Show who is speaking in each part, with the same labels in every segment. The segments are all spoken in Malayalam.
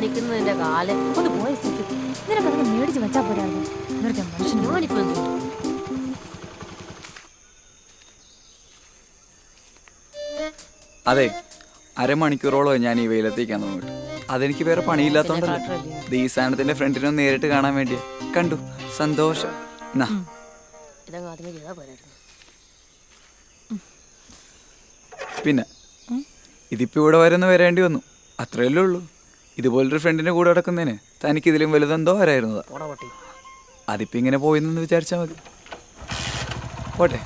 Speaker 1: നിൽക്കുന്നതിന്റെ കാല്
Speaker 2: ഒന്ന് പോയ സ്ഥിതി നിനക്കതൊക്കെ മേടിച്ച് വെച്ചാ പോരായിരുന്നു. വെറുതെ മനുഷ്യൻ
Speaker 1: ഞാനിപ്പോ എന്ത് ചെയ്യും?
Speaker 3: അതെ, അരമണിക്കൂറോളം ഞാൻ ഈ വെയിലത്തേക്കാണ് നോക്കിട്ട്. അതെനിക്ക് വേറെ പണിയില്ലാത്തോണ്ടല്ല, ഈ സാധനത്തിന്റെ ഫ്രണ്ടിനെ നേരിട്ട് കാണാൻ വേണ്ടിയാ. കണ്ടു, സന്തോഷം.
Speaker 1: ഇതങ്ങ് ആദ്യമേ ചെയ്താ പോരായിരുന്നു.
Speaker 3: പിന്നെ ഇതിപ്പോ ഇവിടെ വരേണ്ടി വന്നു, അത്രയല്ലേ ഉള്ളൂ. ഇതുപോലൊരു ഫ്രണ്ടിന്റെ കൂടെ നടക്കുന്നതിന് തനിക്ക് ഇതിലും വലുതെന്തോ വരായിരുന്നതാ. അതിപ്പോ ഇങ്ങനെ പോയിന്ന് വിചാരിച്ചാ മതി. പോട്ടെ.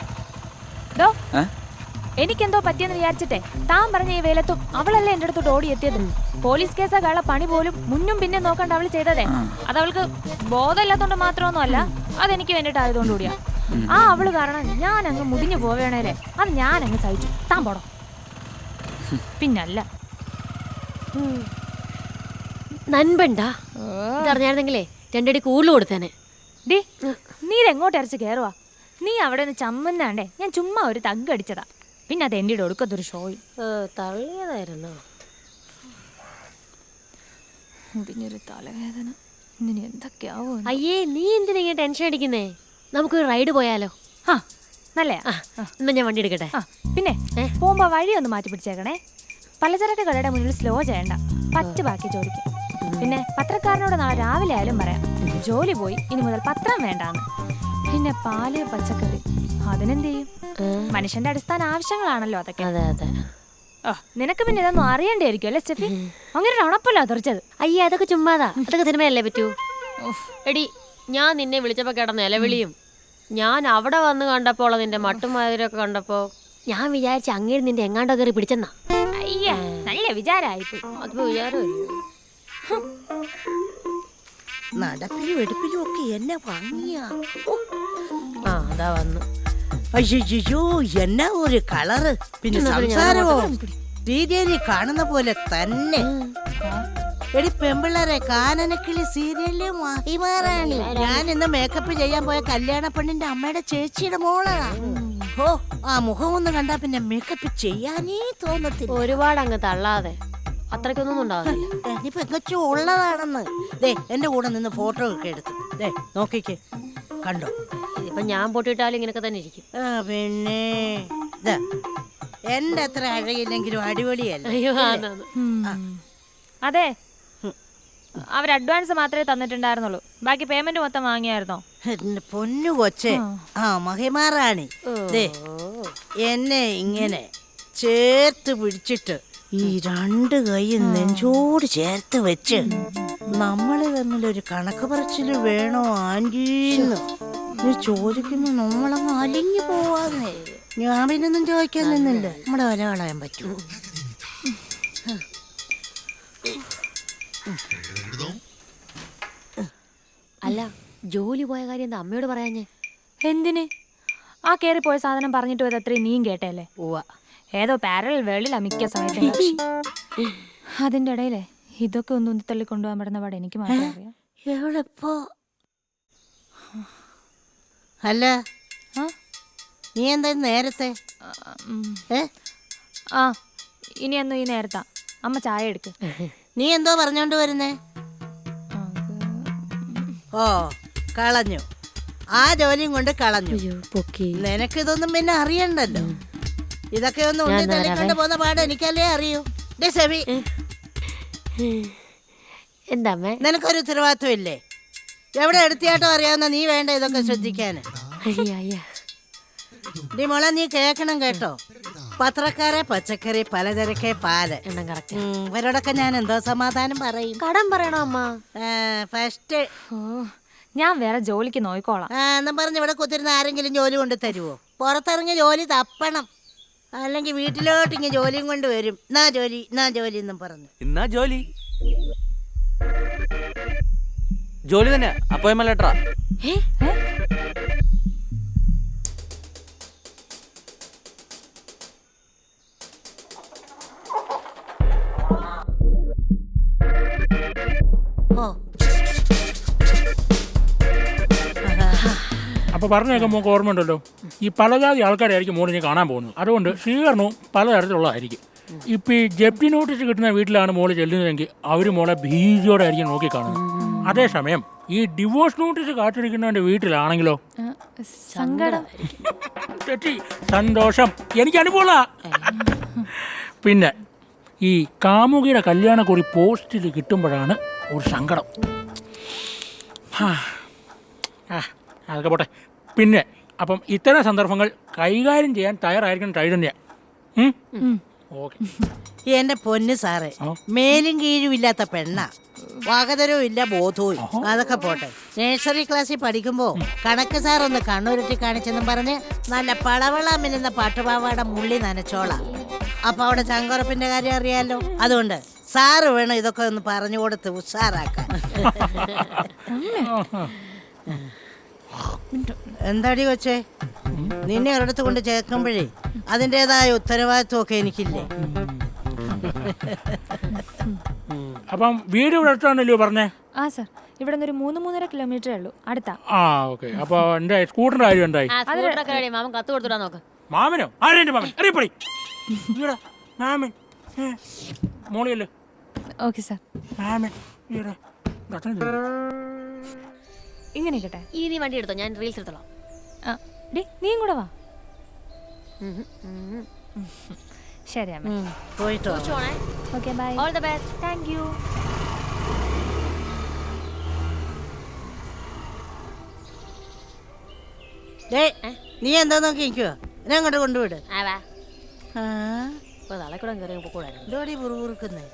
Speaker 2: എനിക്കെന്തോ പറ്റിയെന്ന് വിചാരിച്ചിട്ടെ താൻ പറഞ്ഞ ഈ വെയിലത്തും അവളല്ലേ എന്റെ അടുത്തോട്ട് ഓടിയെത്തിയത്. പോലീസ് കേസൊക്കെയുള്ള പണി പോലും മുന്നും പിന്നെ നോക്കണ്ട അവള് ചെയ്തതേ. അതവൾക്ക് ബോധമില്ലാത്തോണ്ട് മാത്രമൊന്നും അല്ല, അതെനിക്ക് വേണ്ടിയിട്ടായതുകൊണ്ട് കൂടിയാ. ആ അവള് കാരണം ഞാൻ അങ്ങ് മുടിഞ്ഞു പോവേണേലേ അത് ഞാൻ അങ്ങ് സഹിച്ചു. താൻ പോടോ. പിന്നല്ല
Speaker 1: നൻപണ്ടാ ഇതറിഞ്ഞായിരുന്നെങ്കിലേ രണ്ടടി കൂടുതൽ കൊടുത്തേനെ.
Speaker 2: ഡി നീ ഇതെങ്ങോട്ട് അരച്ച് കയറുവാ? നീ അവിടെ നിന്ന് ചമ്മന്നാണ്ടേ ഞാൻ ചുമ്മാ ഒരു തഗ് അടിച്ചതാ. പിന്നെ അത് എൻ്റെ ഒടുക്കത്തൊരു ഷോയിൽ
Speaker 1: തള്ളിയതായിരുന്നോ?
Speaker 2: പിന്നൊരു തലവേദന. ഇങ്ങനെ എന്തൊക്കെയാവോ.
Speaker 1: അയ്യേ, നീ എന്തിനാ ഇങ്ങനെ ടെൻഷൻ അടിക്കുന്നേ? നമുക്കൊരു റൈഡ് പോയാലോ?
Speaker 2: ആ നല്ലയാ.
Speaker 1: എന്നാ ഞാൻ വണ്ടി എടുക്കട്ടെ.
Speaker 2: പിന്നെ പോകുമ്പോ വഴി ഒന്ന് മാറ്റി പിടിച്ചേക്കണേ. പലചരക്ക് കടയുടെ മുന്നിൽ സ്ലോ ചെയ്യണ്ട, പറ്റ് ബാക്കി ചോദിക്കും. പിന്നെ പത്രക്കാരനോട് നാളെ രാവിലെ ആയാലും പറയാം ജോലി പോയി, ഇനി മുതൽ പത്രം വേണ്ടാന്ന്. പിന്നെ പാല് പച്ചക്കറി അതിനെന്ത് ചെയ്യും? മനുഷ്യന്റെ അടിസ്ഥാന ആവശ്യങ്ങളാണല്ലോ അതൊക്കെ.
Speaker 1: അതെ അതെ.
Speaker 2: നിനക്ക് പിന്നെ ഇതൊന്നും അറിയണ്ടായിരിക്കും അല്ലേ സ്റ്റെഫി? അങ്ങനെ ഉണപ്പല്ലോ തെറിച്ചത്.
Speaker 1: അയ്യേ, അതൊക്കെ ചുമ്മാതാ. അതൊക്കെ സിനിമയല്ലേ പറ്റൂ. എടി, ഞാൻ നിന്നെ വിളിച്ചപ്പോ കിടന്ന ഇലവിളിയും ഞാൻ അവിടെ വന്ന് കണ്ടപ്പോൾ നിന്റെ മട്ടും മാതിരിയൊക്കെ കണ്ടപ്പോ ഞാൻ വിചാരിച്ച അങ്ങേര് നിന്റെ എങ്ങാണ്ടോ കയറി പിടിച്ചെന്നാ.
Speaker 2: അയ്യ, നല്ല വിചാരമായിപ്പോയി.
Speaker 1: അതിപ്പോ വിചാരമില്ല.
Speaker 4: നടപ്പിലും എടുപ്പിലും ഒക്കെ എന്നെ ഭംഗിയാ.
Speaker 1: ആ അതാ വന്നു.
Speaker 4: അയ്യോ, എന്നാ ഒരു കളറ്. പിന്നെ സംസാരമോ സീരിയലിൽ കാണുന്ന പോലെ തന്നെ. എടി പെമ്പിള്ളേരെ, കാനനക്കിളി സീരിയലിലെ മഹിമാറാണി. ഞാൻ ഇന്ന് മേക്കപ്പ് ചെയ്യാൻ പോയ കല്യാണ പെണ്ണിന്റെ അമ്മയുടെ ചേച്ചിയുടെ മോളാ. ഓ, ആ മുഖം ഒന്ന് കണ്ടാ പിന്നെ മേക്കപ്പ് ചെയ്യാനേ തോന്നത്തില്ല.
Speaker 1: ഒരുപാട് അങ്ങ് തള്ളാതെ, അത്രയ്ക്കൊന്നും ഉണ്ടാവില്ല.
Speaker 4: ഇനിയിപ്പോ എന്തൊക്കെ ഉള്ളതാണെന്ന്. ദേ എന്റെ കൂടെ നിന്ന് ഫോട്ടോ ഒക്കെ എടുത്തു. ദേ നോക്കിക്കേ, കണ്ടോ?
Speaker 1: ഇതിപ്പോ ഞാൻ പൊട്ടിയിട്ടാലും ഇങ്ങനൊക്കെ തന്നെ ഇരിക്കും.
Speaker 4: പിന്നെ എന്റെ അത്ര അഴകില്ലെങ്കിലും അടിപൊളിയല്ല.
Speaker 1: അയ്യോ,
Speaker 2: അതെ, അവർ അഡ്വാൻസ് മാത്രമേ തന്നിട്ടുണ്ടായിരുന്നുള്ളൂ. ബാക്കി പേയ്മെന്റ് മൊത്തം വാങ്ങിയായിരുന്നോ?
Speaker 4: എന്റെ പൊന്നു കൊച്ചേ, ആ മഹിമാറാണി ദേ എന്നെ ഇങ്ങനെ ചേർത്ത് പിടിച്ചിട്ട് ഈ രണ്ട് കൈയും നെഞ്ചോട് ചേർത്ത് വെച്ച് നമ്മള് തമ്മിലൊരു കണക്ക് പറച്ചില് വേണോ ആന്റീന്ന് നീ ചോദിക്കുന്നു. നമ്മളങ്ങ് അലിഞ്ഞു പോവാന്നേ. ഞാൻ പിന്നൊന്നും ചോദിക്കാൻ നിന്നില്ല. നമ്മുടെ വില കളയാൻ പറ്റൂ.
Speaker 1: അല്ല, ജോലി പോയ കാര്യം എന്താ അമ്മയോട് പറയാഞ്ഞേ?
Speaker 2: എന്തിന്? ആ കേറിപ്പോയ സാധനം പറഞ്ഞിട്ട് പോയത് അത്രയും നീയും കേട്ടല്ലേ? ഏതോ പാരലൽ വേൾഡിലാ മിക്ക സമയത്തും. അതിന്റെ ഇടയിലേ ഇതൊക്കെ ഒന്ന് ഉന്തിത്തള്ളി കൊണ്ടുപോകാൻ പറ്റുന്ന പാടെ എനിക്ക് മാത്രം അറിയാം.
Speaker 4: എവിടെപ്പോ? അല്ല, നീ എന്താ നേരത്തെ?
Speaker 2: ആ ഇനി എന്നും ഈ നേരത്താ. അമ്മ ചായ എടുക്ക്.
Speaker 4: നീ എന്തോ പറഞ്ഞോണ്ട് വരുന്നേ? ഓ, കളഞ്ഞു. ആ ജോലിയും കൊണ്ട് കളഞ്ഞു. നിനക്കിതൊന്നും പിന്നെ അറിയണ്ടല്ലോ. ഇതൊക്കെ ഒന്ന് ഉണ്ണി തള്ളിക്കൊണ്ട് പോകുന്ന പാട് എനിക്കല്ലേ അറിയൂ. സെവി,
Speaker 1: എന്താ
Speaker 4: നിനക്കൊരു ഉത്തരവാദിത്വം ഇല്ലേ? എവിടെ എടുത്തിയാട്ടോ അറിയാവുന്ന നീ വേണ്ട ഇതൊക്കെ ശ്രദ്ധിക്കാന്. ഡി മോളെ, നീ കേക്കണം കേട്ടോ. പത്രക്കാരെ പച്ചക്കറി പലചരക്കെ പാല് ഇവരോടൊക്കെ ഞാൻ എന്തോ സമാധാനം പറയും.
Speaker 1: കടം പറയണോ അമ്മ?
Speaker 4: ഫസ്റ്റ്
Speaker 2: ഞാൻ വേറെ ജോലിക്ക് നോയിക്കോളാം
Speaker 4: എന്നും പറഞ്ഞ് ഇവിടെ കുത്തിരുന്ന ആരെങ്കിലും ജോലി കൊണ്ട് തരുവോ? പുറത്തിറങ്ങി ജോലി തപ്പണം, അല്ലെങ്കിൽ വീട്ടിലോട്ട് ഇങ്ങനെ ജോലിയും കൊണ്ട് വരും. നാ ജോലി നാ ജോലി എന്നും പറഞ്ഞു.
Speaker 5: ഇന്നാ ജോലി ജോലി തന്നെ. അപ്പോയിന്റ്മെന്റ് ലെറ്ററാ.
Speaker 6: അപ്പോൾ പറഞ്ഞൊക്കെ മോക്ക് ഓർമ്മ ഉണ്ടല്ലോ, ഈ പലജാതി ആൾക്കാരായിരിക്കും മോളിനെ കാണാൻ പോകുന്നത്. അതുകൊണ്ട് സ്വീകരണവും പലതരത്തിലുള്ളതായിരിക്കും. ഇപ്പൊ ഈ ജപ്തി നോട്ടീസ് കിട്ടുന്ന വീട്ടിലാണ് മോള് ചെല്ലുന്നതെങ്കിൽ അവര് മോളെ ഭീതിയോടെ ആയിരിക്കും നോക്കി കാണുന്നത്. അതേസമയം ഈ ഡിവോഴ്സ് നോട്ടീസ് കാത്തിരിക്കുന്നവന്റെ വീട്ടിലാണെങ്കിലോ
Speaker 2: സങ്കടം.
Speaker 6: തെറ്റി, സന്തോഷം. എനിക്ക് അനുഭവമുള്ള. പിന്നെ ഈ കാമുകിയുടെ കല്യാണക്കുറി പോസ്റ്റിൽ കിട്ടുമ്പോഴാണ് ഒരു സങ്കടം. അതൊക്കെ പോട്ടെ. പിന്നെ അപ്പം ഇത്തരം സന്ദർഭങ്ങൾ കൈകാര്യം ചെയ്യാൻ തയ്യാറായിരിക്കണം ചൈതന്യ. ഓക്കെ.
Speaker 4: എന്റെ പൊന്ന് സാറേ, മേലും കീഴും ഇല്ലാത്ത പെണ്ണ, വകതരവും ഇല്ല, ബോധവും ഇല്ല. അതൊക്കെ പോട്ടെ. നഴ്സറി ക്ലാസ്സിൽ പഠിക്കുമ്പോ കണക്ക് സാർ ഒന്ന് കണ്ണുരുട്ടി കാണിച്ചെന്നും പറഞ്ഞ് നല്ല പളവള മിന്നുന്ന പാട്ടുപാവാട മുള്ളി നനച്ചോളാം. അപ്പൊ അവിടെ ചങ്കുറപ്പിന്റെ കാര്യം അറിയാലോ. അതുകൊണ്ട് സാറ് വേണം ഇതൊക്കെ ഒന്ന് പറഞ്ഞു കൊടുത്ത് ഉഷാറാക്കാൻ. എന്താടി കൊച്ചേ, നിന്നെ ഒരിടത്ത് കൊണ്ട് ചേർക്കുമ്പോഴേ അതിൻ്റെതായ ഉത്തരവാദിത്വമൊക്കെ എനിക്കില്ലേ?
Speaker 6: അപ്പം വീട് ഇവിടെ അടുത്താണല്ലോ പറഞ്ഞേ?
Speaker 2: ആ സർ, ഇവിടെ നിന്ന് ഒരു 3-3.5 കിലോമീറ്ററേ ഉള്ളൂ, അടുത്താ.
Speaker 6: ആ ഓക്കെ. അപ്പൊ എന്റെ സ്കൂട്ടറിന്റെ കാര്യം എന്തായി?
Speaker 1: മാമൻ കത്ത് കൊടുത്തിടാ നോക്ക്.
Speaker 6: മാമനോ? ആരെന്റെ മാമൻ? അറിയപ്പെടി മാമൻ മോളിയല്ലോ.
Speaker 2: Okay sir.
Speaker 6: മാമൻ
Speaker 2: ഇങ്ങനെ കേട്ടെ.
Speaker 1: ഈ നീ വണ്ടി എടുത്തോ, ഞാൻ റീൽസ് എടുത്തോളാം.
Speaker 2: ആ ഡി, നീയും കൂടെ വാ. ശരി അമ്മ.
Speaker 4: പോയിട്ടോ.
Speaker 2: Okay bye.
Speaker 1: All the best.
Speaker 2: Thank you.
Speaker 4: നീ എന്താ നോക്കി നിൽക്കുവോ? എന്നെ അങ്ങോട്ട് കൊണ്ടുവിട്.
Speaker 1: ആവാ തളക്കൂടെ കയറി പോകൂടായിരുന്നു.
Speaker 4: ഇതോടി പുറുകുറുക്കുന്നേ.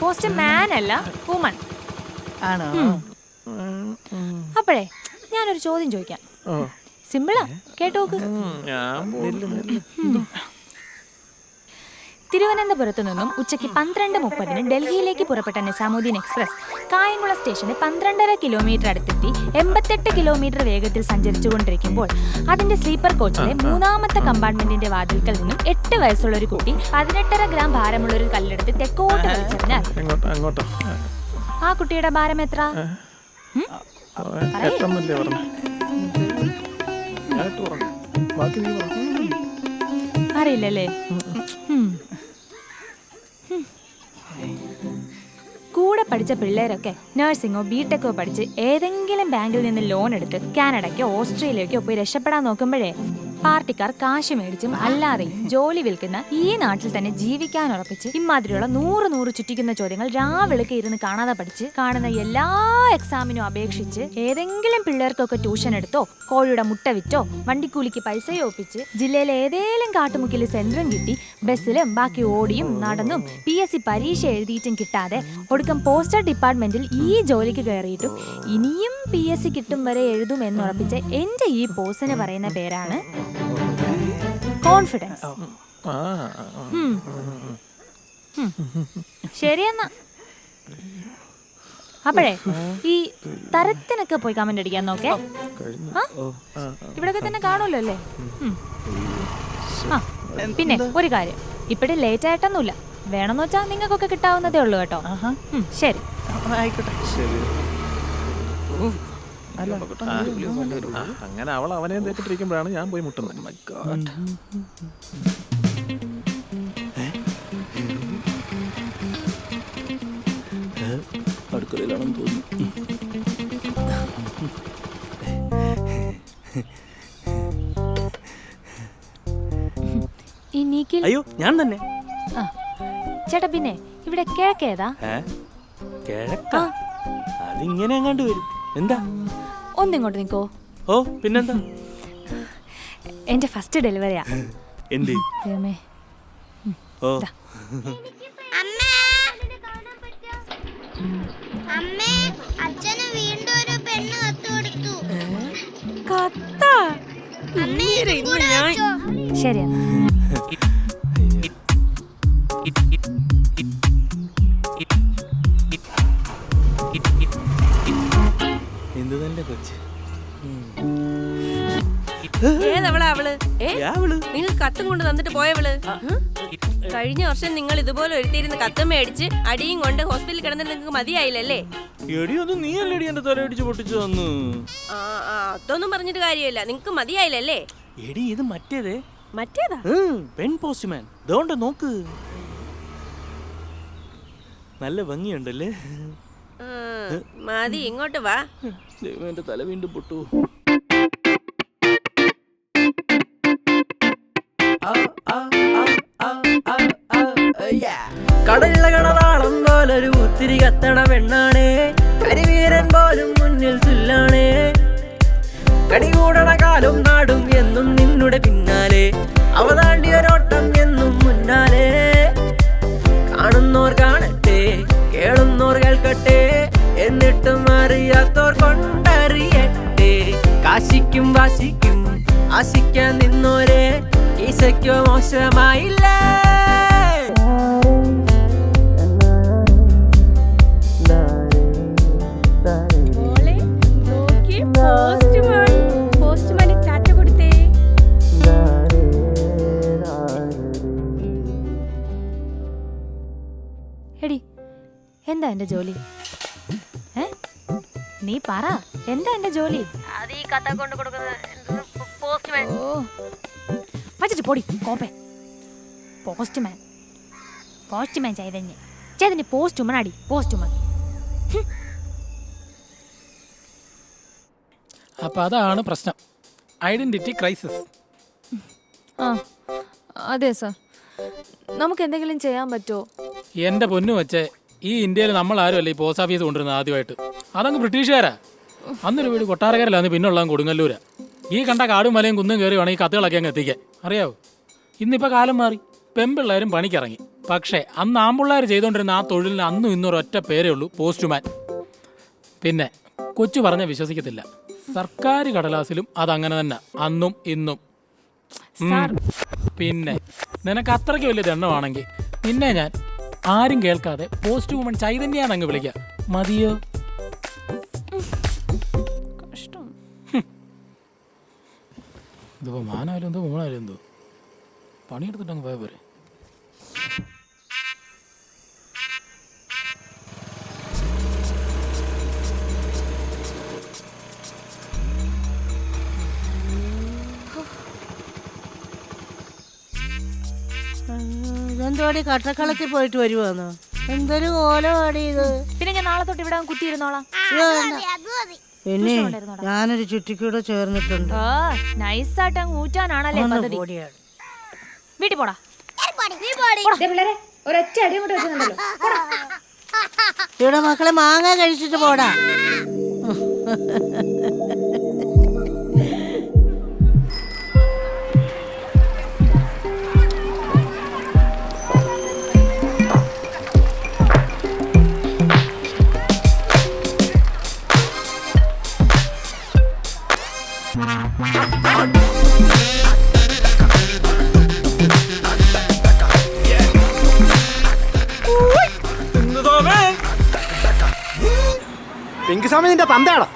Speaker 2: പോസ്റ്റ് മാൻ അല്ല, വുമൺ. അപ്പോഴേ ഞാനൊരു ചോദ്യം ചോദിക്കാം. സിമ്പിളാ, കേട്ടോക്ക്. തിരുവനന്തപുരത്ത് നിന്നും ഉച്ചയ്ക്ക് 12:30 ഡൽഹിയിലേക്ക് പുറപ്പെട്ട നിസാമുദ്ദീൻ എക്സ്പ്രസ് കായംകുളം സ്റ്റേഷന് 12.5 കിലോമീറ്റർ അടുത്തെത്തി 88 കിലോമീറ്റർ വേഗത്തിൽ സഞ്ചരിച്ചുകൊണ്ടിരിക്കുമ്പോൾ അതിന്റെ സ്ലീപ്പർ കോച്ചിലെ 3ാമത്തെ കമ്പാർട്ട്മെന്റിന്റെ വാതിൽക്കൽ നിന്നും 8 വയസ്സുള്ള ഒരു കുട്ടി 18.5 ഗ്രാം ഭാരമുള്ള ഒരു കല്ലെടുത്ത് തെക്കോട്ട് വലിച്ചെറിഞ്ഞാൽ ആ കുട്ടിയുടെ ഭാരം എത്ര? അറിയില്ലല്ലേ? കൂടെ പഠിച്ച പിള്ളേരൊക്കെ നഴ്സിംഗോ ബിടെക്കോ പഠിച്ച് ഏതെങ്കിലും ബാങ്കിൽ നിന്ന് ലോൺ എടുത്ത് കാനഡയ്ക്കോ ഓസ്ട്രേലിയക്കോ പോയി രക്ഷപ്പെടാൻ നോക്കുമ്പോഴേ പാർട്ടിക്കാർ കാശ് മേടിച്ചും അല്ലാതെയും ജോലി വിൽക്കുന്ന ഈ നാട്ടിൽ തന്നെ ജീവിക്കാൻ ഉറപ്പിച്ച് ഇമാതിരിയുള്ള 100 ചുറ്റിക്കുന്ന ചോദ്യങ്ങൾ രാവിലെയൊക്കെ ഇരുന്ന് കാണാതെ പഠിച്ച് കാണുന്ന എല്ലാ എക്സാമിനും അപേക്ഷിച്ച് ഏതെങ്കിലും പിള്ളേർക്കൊക്കെ ട്യൂഷൻ എടുത്തോ കോഴിയുടെ മുട്ട വിറ്റോ വണ്ടിക്കൂലിക്ക് പൈസയോ ഒപ്പിച്ച് ജില്ലയിലെ ഏതെങ്കിലും കാട്ടുമുക്കിൽ സെന്ററും കിട്ടി ബസ്സിലും ബാക്കി ഓടിയും നടന്നും PSC പരീക്ഷ എഴുതിയിട്ടും കിട്ടാതെ ഒടുക്കം പോസ്റ്റൽ ഡിപ്പാർട്ട്മെന്റിൽ ഈ ജോലിക്ക് കയറിയിട്ടും ഇനിയും PSC കിട്ടും വരെ എഴുതും എന്നുറപ്പിച്ച് എന്റെ ഈ പോസിന് പറയുന്ന പേരാണ് കോൺഫിഡൻസ്. ശരിയെന്നാ. അപ്പോഴേ ഈ തരത്തിനൊക്കെ പോയി കമന്റ് അടിക്കാൻ നോക്കേ. ഇവിടൊക്കെ തന്നെ കാണുമല്ലോ അല്ലേ? പിന്നെ ഒരു കാര്യം, ഇപ്പഴും ലേറ്റ് ആയിട്ടൊന്നുമില്ല. വേണമെന്ന് വെച്ചാൽ നിങ്ങൾക്കൊക്കെ കിട്ടാവുന്നതേ ഉള്ളൂ കേട്ടോ. ശരി.
Speaker 7: അങ്ങനെ അവൾ അവനെ തെറ്റിട്ടിരിക്കുമ്പോഴാണ് ഞാൻ പോയി മുട്ടുന്നത്.
Speaker 3: അടുക്കളയിലാണെന്ന് തോന്നുന്നു.
Speaker 2: ഈ നീക്കിൽ
Speaker 5: അയ്യോ ഞാൻ തന്നെ.
Speaker 2: ചേട്ടാ പിന്നെ ഇവിടെ കിഴക്കേതാ?
Speaker 5: കിഴക്ക അതിങ്ങനെ എങ്ങാണ്ട് വരും. എന്താ?
Speaker 2: ഒന്നിങ്ങോട്ട് നിക്കോ.
Speaker 5: ഓ പിന്നെന്താ?
Speaker 2: എന്റെ ഫസ്റ്റ് ഡെലിവറിയാ.
Speaker 5: എന്ത്? ഓ
Speaker 8: അച്ഛന് വീണ്ടും ഒരു പെണ്ണ് കത്ത് കൊടുത്തു.
Speaker 2: ശരിയാ.
Speaker 5: എന്ത് തന്നെ കൊച്ച്.
Speaker 9: ഏതവളാ അവള്? നിങ്ങൾ കത്തും കൊണ്ട് തന്നിട്ട് പോയവള്? കഴിഞ്ഞ വർഷം നിങ്ങൾ ഇതുപോലെ ഒരുത്തിരുന്ന് കത്ത് മേടിച്ച് അടിയും കൊണ്ട് ഹോസ്പിറ്റലിൽ കിടന്നിട്ട് നിങ്ങൾക്ക് മതിയായില്ലല്ലേ?
Speaker 5: എടി അത് നീ അല്ലേടി എന്റെ തല അടിച്ച് പൊട്ടിച്ചു തന്നു.
Speaker 9: അതൊന്നും പറഞ്ഞിട്ട് കാര്യമില്ല, നിങ്ങക്ക് മതിയായില്ലല്ലേ?
Speaker 5: എടി ഇത് മറ്റേതേ.
Speaker 9: മറ്റേതാ?
Speaker 5: പെൺ പോസ്റ്റ്മാൻ. ദോണ്ട നോക്ക്, നല്ല ഭംഗിയുണ്ടല്ലേ?
Speaker 9: മതി, ഇങ്ങോട്ട് വാ.
Speaker 5: ദൈവം, എന്റെ തല വീണ്ടും പൊട്ടു.
Speaker 10: കടലിലെ കടതാളം പോലൊരു ഒത്തിരി കത്തണ പെണ്ണാണേ, കരിവീരൻ പോലും മുന്നിൽ തുല്ലാണേ. കടികൂടണ കാലും നാടും എന്നും നിന്നുടെ പിന്നാലെ, അവതാണ്ടിയൊരോട്ടം എന്നും മുന്നാലെ. കാണുന്നോർ കാണട്ടെ, കേളുന്നോർ കേൾക്കട്ടെ, എന്നിട്ടും അറിയാത്തോർ കൊണ്ടറിയട്ടെ. കാശിക്കും വാശിക്കും ആശിക്കാൻ നിന്നോരെ ഈശയ്ക്കോ മോശമായില്ല.
Speaker 2: എടി, എന്താ എന്റെ ജോലി? നീ പറ, എന്താ എന്റെ ജോലി?
Speaker 1: അത് ഈ കഥ കൊണ്ട് കൊടുക്കുന്നത് പോസ്റ്റ്മാൻ.
Speaker 2: ഓ, വച്ചിട്ട് പൊടി കോപ്പേ. Postman, postman Chaitanya, Chaitanya postman അടി, പോസ്റ്റ്മാൻ.
Speaker 6: അപ്പം അതാണ് പ്രശ്നം, ഐഡന്റിറ്റി ക്രൈസിസ്.
Speaker 2: ആ അതെ സാർ, നമുക്ക് എന്തെങ്കിലും ചെയ്യാൻ പറ്റുമോ?
Speaker 6: എൻ്റെ പൊന്നു വെച്ചേ, ഈ ഇന്ത്യയിൽ നമ്മളാരും അല്ല ഈ പോസ്റ്റ് ഓഫീസ് കൊണ്ടുവരുന്നത് ആദ്യമായിട്ട്. അതങ്ങ് ബ്രിട്ടീഷുകാരാ. അന്നൊരു വീട് കൊട്ടാരക്കരയിലാന്ന്, പിന്നുള്ളതാണ് കൊടുങ്ങല്ലൂരാ. ഈ കണ്ട കാടും മലയും കുന്നും കയറി വേണം ഈ കത്തുകളൊക്കെ അങ്ങ് എത്തിക്കാൻ, അറിയാവോ? ഇന്നിപ്പോൾ കാലം മാറി, പെൺപിള്ളേരും പണിക്കിറങ്ങി. പക്ഷേ അന്ന് ആൺപിള്ളേർ ചെയ്തുകൊണ്ടിരുന്ന ആ തൊഴിലിന് അന്നും ഇന്നും ഒരൊറ്റ പേരേ ഉള്ളൂ, പോസ്റ്റ്മാൻ. പിന്നെ കൊച്ചു പറഞ്ഞ വിശ്വസിക്കത്തില്ല, സർക്കാർ കടലാസിലും അതങ്ങനെ തന്നെ, അന്നും ഇന്നും. പിന്നെ നിനക്ക് അത്രയ്ക്ക് വലിയ ദണ്ണമാണെങ്കിൽ നിന്നെ ഞാൻ ആരും കേൾക്കാതെ പോസ്റ്റ് വുമൺ ചൈതന്യാന്നങ്ങ് വിളിക്കാം, മതിയോ?
Speaker 2: കഷ്ടം.
Speaker 6: ഇതിപ്പോ മാനായാലും എന്തോ മൂണായാലും എന്തോ പണിയെടുത്തിട്ടങ്ങ് പോയ പോരെ.
Speaker 4: ഇതെന്തോടി കട്ടക്കളത്തിൽ പോയിട്ട് വരുവാന്നോ? എന്തൊരു ഓലമാടി ഇത്.
Speaker 2: പിന്നെ ഞാൻ നാളെ തൊട്ട് ഇവിടെ കുത്തിയിരുന്നോളാം.
Speaker 4: പിന്നെ ഞാനൊരു ചുറ്റിക്കൂടെ ചേർന്നിട്ടുണ്ട്.
Speaker 2: നൈസായിട്ട് അങ്ങ് ഊറ്റാനാണല്ലേ പദ്ധതി. വീട്ടിൽ പോടാ. ഒരൊറ്റ അടി കൊണ്ട് വെച്ചിട്ടുണ്ടല്ലോ.
Speaker 4: ഇവിടെ മക്കളെ മാങ്ങ കഴിച്ചിട്ട് പോടാ.
Speaker 7: പിങ്കുസ്വാമി നിന്റെ തന്തയാടാ.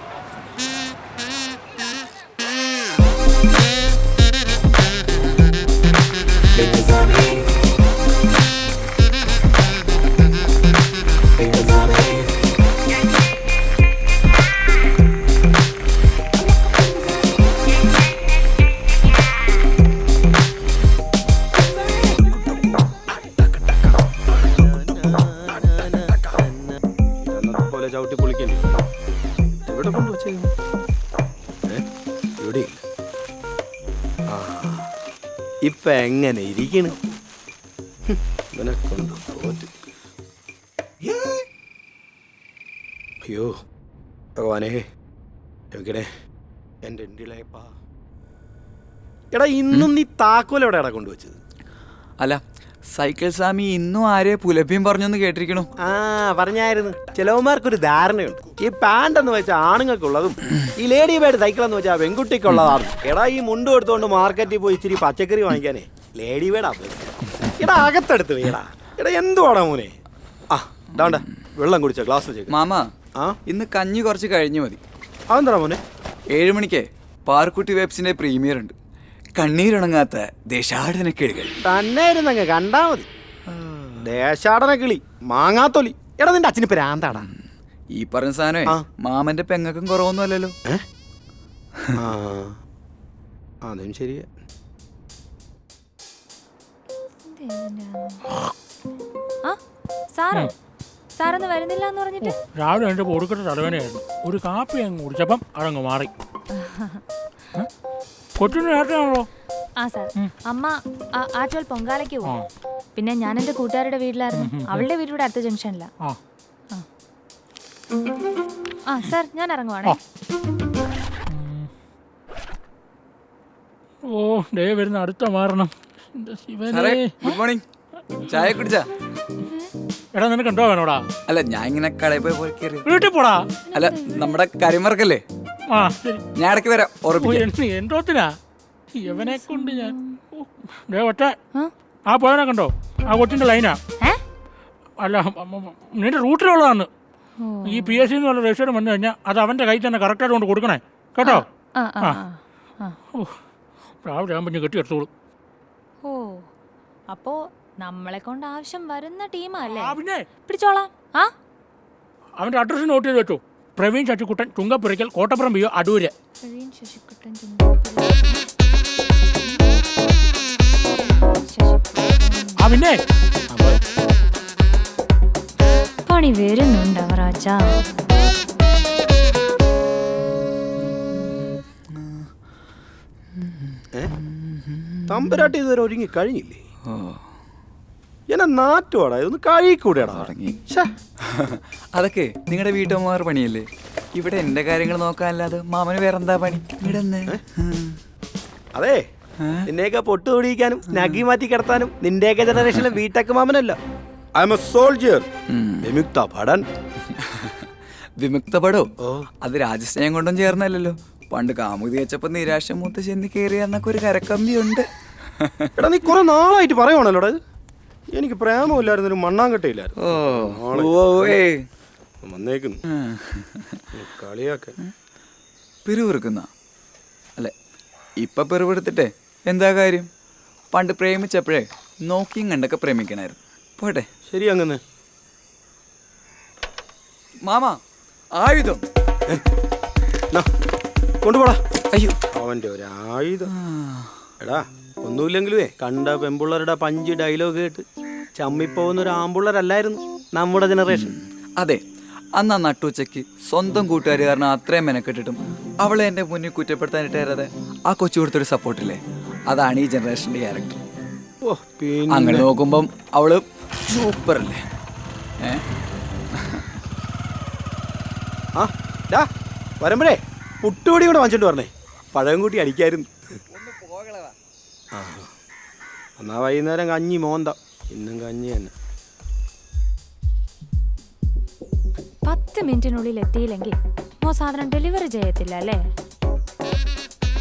Speaker 7: ചവിട്ടി പൊളിക്കല്ലേ എവിടെ കൊണ്ടുവച്ചേ? ഇപ്പൊ എങ്ങനെ ഇരിക്കണ്? ഇവനെ കൊണ്ട് തോറ്റ്. അയ്യോ ഭഗവാനേ, എവിടെ എൻ്റെ ഇണ്ടിളയപ്പാ. എടാ, ഇന്നും നീ താക്കോൽ എവിടെയാടാ കൊണ്ടുവച്ചത്?
Speaker 3: അല്ല, സൈക്കിൾ സ്വാമി ഇന്നും ആരെ പുലഭ്യം പറഞ്ഞൊന്ന് കേട്ടിരിക്കണു.
Speaker 7: ആ പറഞ്ഞായിരുന്നു. ചിലവന്മാർക്കൊരു ധാരണയുണ്ട്, ഈ പാന്റ് എന്ന് വെച്ചാൽ ആണുങ്ങൾക്കുള്ളതും ഈ ലേഡി ബേഡ് സൈക്കിൾ എന്ന് വെച്ചാൽ പെൺകുട്ടിക്കുള്ളതാണ്. എടാ, ഈ മുണ്ട് എടുത്തുകൊണ്ട് മാർക്കറ്റിൽ പോയി ഇച്ചിരി പച്ചക്കറി വാങ്ങിക്കാനേ ലേഡി ബേഡാ. എടാ, അകത്തെടുത്ത് വേടാ. എടാ, എന്തുവാടാ മോനെ? ആ ഇതാണ്ട വെള്ളം കുടിച്ച ഗ്ലാസ് വെച്ചേക്ക്.
Speaker 3: മാമ,
Speaker 7: ആ
Speaker 3: ഇന്ന് കഞ്ഞി കുറച്ച് കഴിഞ്ഞു മതി.
Speaker 7: അതെന്താ മോനെ?
Speaker 3: 7 മണിക്ക് പാർക്കുട്ടി വെബ്സിന്റെ പ്രീമിയർ ഉണ്ട്. കണ്ണീരുണങ്ങാത്ത ദേശാടന കിളികൾ.
Speaker 7: തന്നെ ഇരുന്നങ്ങ് കണ്ടാ മതി. ദേശാടന കിളി, മാങ്ങാത്തൊലി. എടാ നിന്റെ അച്ഛന് പ്രാന്താടാ.
Speaker 3: ഈ പറഞ്ഞ സാധനമേ മാമന്റെ പെങ്ങൾക്കും കുറവൊന്നും അല്ലല്ലോ.
Speaker 7: അതും ശരിയാ.
Speaker 2: സാറൊന്ന് വരുന്നില്ല എന്ന് പറഞ്ഞിട്ട്
Speaker 6: രാവിലെ എൻ്റെ കൊടുക്കട്ട തലവേനയായിരുന്നു. ഒരു കാപ്പി അങ്ങ് കുടിച്ചപ്പം അതങ്ങ് മാറി. കൊച്ചിന് നേരത്തെയാണല്ലോ.
Speaker 2: ആ സാർ, അമ്മ ആറ്റോൽ പൊങ്കാലയ്ക്ക് പോകും. പിന്നെ ഞാൻ എൻ്റെ കൂട്ടുകാരുടെ വീട്ടിലായിരുന്നു. അവളുടെ വീട്ടിലൂടെ അടുത്ത ജംഗ്ഷനില്ല. ആ സാർ, ഞാൻ ഇറങ്ങുവാണേ.
Speaker 6: ഓ ഡേ വരുന്ന അടുത്ത മാറണം.
Speaker 3: Good morning. ചായ കുടിച്ചാ?
Speaker 6: എടാ നിനക്ക് എന്തോ വേണോടാ?
Speaker 3: അല്ല ഞാൻ ഇങ്ങനെ കടയിൽ പോയി കയറി.
Speaker 6: വീട്ടിൽ പോടാ.
Speaker 3: അല്ല നമ്മുടെ കരിമറക്കല്ലേ.
Speaker 6: ആ ശരി,
Speaker 3: ഞാൻ ഇടയ്ക്ക് വരാം.
Speaker 6: എന്തോത്തിനാ ഇവനെ കൊണ്ട് ഞാൻ ഒറ്റ ആ പോയവനെ കണ്ടോ? ആ കൊച്ചിന്റെ ലൈനാ. അല്ല നിന്റെ റൂട്ടിലുള്ളതാണ്. ഈ PSC എന്നുള്ള രജിസ്റ്റർ വന്നു കഴിഞ്ഞാൽ അത് അവന്റെ കയ്യിൽ തന്നെ കറക്റ്റായിട്ട് കൊണ്ട് കൊടുക്കണേ കേട്ടോ. രാവിലെ ആകുമ്പോൾ കെട്ടിയെടുത്തോളൂ.
Speaker 2: ഓ, അപ്പോ നമ്മളെ കൊണ്ട് ആവശ്യം വരുന്ന ടീമല്ലേ?
Speaker 6: പിന്നെ
Speaker 2: പിടിച്ചോളാം. ആ
Speaker 6: അവന്റെ അഡ്രസ് നോട്ട് ചെയ്ത് വെച്ചോ. പ്രവീൺ ശശികുട്ടൻ, ചുങ്കപ്പുരയ്ക്കൽ, കോട്ടപ്പുറം PO, അടൂര്.
Speaker 2: പ്രവീൺ ശശികുട്ടൻ,
Speaker 6: ആ പിന്നെ
Speaker 2: പണി വരുന്നുണ്ട് അവറാച്ച.
Speaker 7: തമ്പുരാട്ടി ഇതുവരെ ഒരുങ്ങി കഴിഞ്ഞില്ലേ? എന്നെ നാട്ടുവാടാ, ഇതൊന്ന് കഴിക്കൂടെടാ.
Speaker 3: അതൊക്കെ നിങ്ങളുടെ വീട്ടമ്മമാർ പണിയല്ലേ. ഇവിടെ എന്റെ കാര്യങ്ങൾ നോക്കാനല്ലാതെ മാമന് വേറെന്താ പണി?
Speaker 7: അതെ, നിന്നെയൊക്കെ പൊട്ടു തൊടിയിക്കാനും നഗി മാറ്റി കിടത്താനും നിന്റെയൊക്കെ ജനറേഷനിലെ വീട്ടക്ക് മാമനല്ല. I am a soldier. വിമുക്ത ഭടൻ.
Speaker 3: വിമുക്ത പടോ? അത് രാജസ്നേഹം കൊണ്ടും ചേർന്നല്ലോ. പണ്ട് കാമുകി വെച്ചപ്പോ നിരാശ മൂത്ത് ചെന്ന് കയറിയെന്നൊക്കെ ഒരു കരക്കമ്പി ഉണ്ട്.
Speaker 7: എടാ നീ കുറെ നാളായിട്ട് പറയുവാണല്ലോടാ. എനിക്ക് പ്രേമമില്ലായിരുന്നു, ഒരു മണ്ണാങ്കട്ടയില്ലായിരുന്നു. വന്നേക്കുന്നു കളിയാക്ക.
Speaker 3: പിറുവിറുക്കുന്ന അല്ലെ ഇപ്പൊ പിറുവിടുത്തിട്ടെ എന്താ കാര്യം? പണ്ട് പ്രേമിച്ചപ്പോഴേ നോക്കിയും കണ്ടൊക്കെ പ്രേമിക്കണായിരുന്നു. പോട്ടെ.
Speaker 7: ശരി അങ്ങനെ
Speaker 3: മാമ ആയുധം
Speaker 7: കൊണ്ടുപോടാ.
Speaker 3: അയ്യോ
Speaker 7: അവന്റെ ഒരു ആയുധം. എടാ ഒന്നുമില്ലെങ്കിലുവേ കണ്ട പെമ്പിള്ളേരുടെ പഞ്ച് ഡയലോഗ് കേട്ട് ചമ്മിപ്പോകുന്ന ഒരു ആമ്പിള്ളേരല്ലായിരുന്നു നമ്മുടെ ജനറേഷൻ.
Speaker 3: അതെ, അന്ന് ആ നട്ടുച്ചയ്ക്ക് സ്വന്തം കൂട്ടുകാർ കാരണം അത്രയും മെനക്കെട്ടിട്ടും അവളെ എൻ്റെ മുന്നിൽ കുറ്റപ്പെടുത്താനിട്ടായിരുന്നത് ആ കൊച്ചു കൊടുത്തൊരു സപ്പോർട്ടില്ലേ, അതാണ് ഈ ജനറേഷൻ്റെ ക്യാരക്ടർ. അങ്ങനെ നോക്കുമ്പം അവള് സൂപ്പർ അല്ലേ?
Speaker 7: ആ വരുമ്പോഴേ പുട്ടുപൊടി കൂടെ വാങ്ങിച്ചോണ്ട് പറഞ്ഞേ, പഴം കൂട്ടി അടിക്കായിരുന്നു. ആ എന്നാ വൈകുന്നേരം കഞ്ഞി മോന്ത. ഇന്നും കഞ്ഞി തന്നെ.
Speaker 2: 10 മിനിറ്റിനുള്ളിൽ എത്തിയില്ലെങ്കിൽ സാധനം ഡെലിവറി ചെയ്യത്തില്ല അല്ലേ?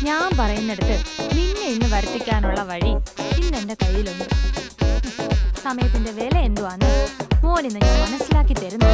Speaker 2: ഞാൻ പറയുന്നിടത്ത് നിന്നെ ഇന്ന് വരുത്തിക്കാനുള്ള വഴി ഇന്ന് എൻ്റെ കയ്യിലുണ്ട്. സമയത്തിന്റെ വില എന്തുവാന്ന് മോനിന്ന് ഞാൻ മനസ്സിലാക്കി തരുന്നു.